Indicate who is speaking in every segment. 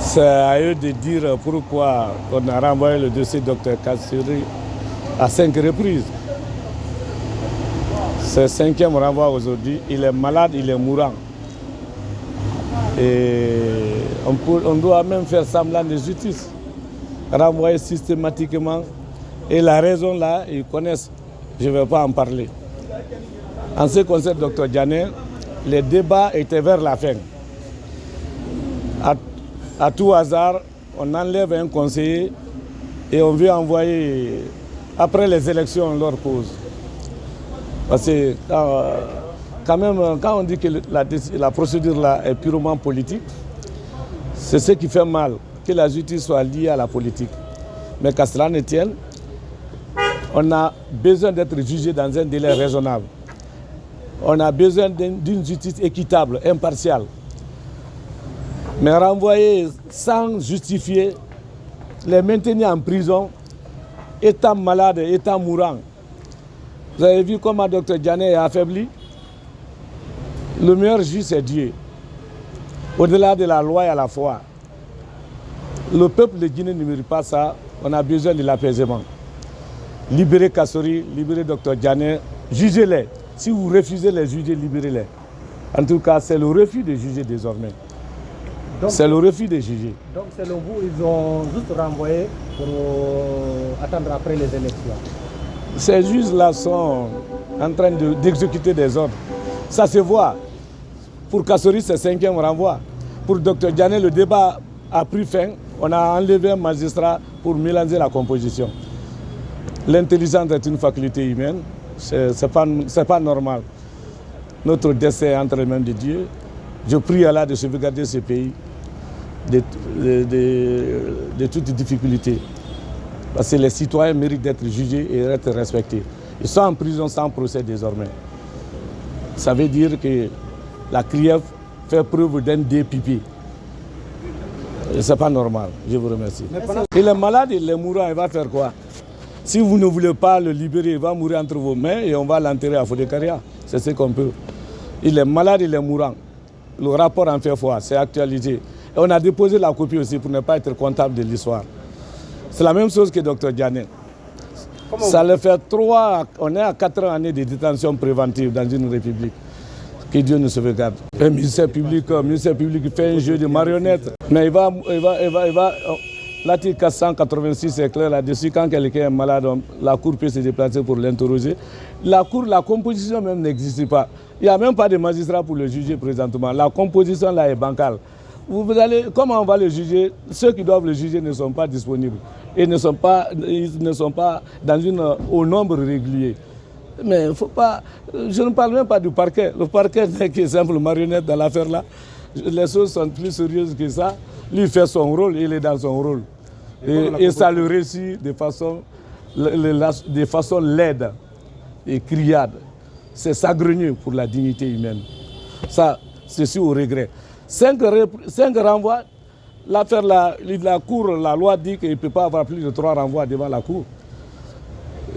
Speaker 1: C'est à eux de dire pourquoi on a renvoyé le dossier Dr Kassory à 5 reprises. C'est le 5e renvoi aujourd'hui. Il est malade, il est mourant. Et on doit même faire semblant de justice. Renvoyer systématiquement. Et la raison là, ils connaissent. Je ne vais pas en parler. En ce qui concerne Dr Diané, les débats étaient vers la fin. À tout hasard, on enlève un conseiller et on veut envoyer, après les élections, on leur pose. Parce que quand on dit que la procédure là est purement politique, c'est ce qui fait mal, que la justice soit liée à la politique. Mais qu'à cela ne tienne, on a besoin d'être jugé dans un délai raisonnable. On a besoin d'une justice équitable, impartiale. Mais renvoyer sans justifier, les maintenir en prison, étant malade, étant mourant. Vous avez vu comment Dr Diané est affaibli? Le meilleur juge, c'est Dieu. Au-delà de la loi et à la foi. Le peuple de Guinée ne mérite pas ça. On a besoin de l'apaisement. Libérez Kassory, libérez Dr Diané, jugez-les. Si vous refusez les juger, libérez-les. En tout cas, c'est le refus de juger désormais. C'est le refus de juger.
Speaker 2: Donc selon vous, ils ont juste renvoyé pour attendre après les élections?
Speaker 1: Ces juges-là sont en train d'exécuter des ordres. Ça se voit. Pour Kassory, c'est le 5e renvoi. Pour Dr Diané, le débat a pris fin. On a enlevé un magistrat pour mélanger la composition. L'intelligence est une faculté humaine. C'est pas normal. Notre destin est entre les mains de Dieu. Je prie Allah de sauvegarder ce pays de toutes difficultés. Parce que les citoyens méritent d'être jugés et d'être respectés. Ils sont en prison sans procès désormais. Ça veut dire que la CRIEF fait preuve d'un dépipé. Ce n'est pas normal. Je vous remercie. Il est malade, il est mourant, il va faire quoi? Si vous ne voulez pas le libérer, il va mourir entre vos mains et on va l'enterrer à Fodekaria. C'est ce qu'on peut. Il est malade, il est mourant. Le rapport en fait foi, c'est actualisé. Et on a déposé la copie aussi pour ne pas être comptable de l'histoire. C'est la même chose que Dr Diané. Ça le fait on est à 4 années de détention préventive dans une république. Que Dieu nous sauvegarde. Le ministère public fait un jeu de marionnettes. Mais il va l'article 486 est clair là-dessus. Quand quelqu'un est malade, la Cour peut se déplacer pour l'interroger. La composition même n'existe pas. Il n'y a même pas de magistrat pour le juger présentement. La composition là est bancale. Comment on va le juger? Ceux qui doivent le juger ne sont pas disponibles. Et ils ne sont pas au nombre régulier. Mais il faut pas. Je ne parle même pas du parquet. Le parquet n'est que simple marionnette dans l'affaire là. Les choses sont plus sérieuses que ça. Lui fait son rôle, il est dans son rôle. Et ça le réussit de façon laide et criade. C'est sagrenu pour la dignité humaine. Ça, ceci au regret. 5 renvois, l'affaire, la Cour, la loi dit qu'il ne peut pas avoir plus de 3 renvois devant la Cour.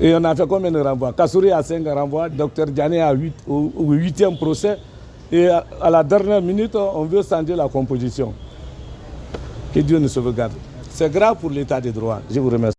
Speaker 1: Et on a fait combien de renvois? Kassory a 5 renvois, Dr Diané a 8 au 8e procès. Et à la dernière minute, on veut changer la composition. Que Dieu nous sauvegarde. C'est grave pour l'état de droit. Je vous remercie.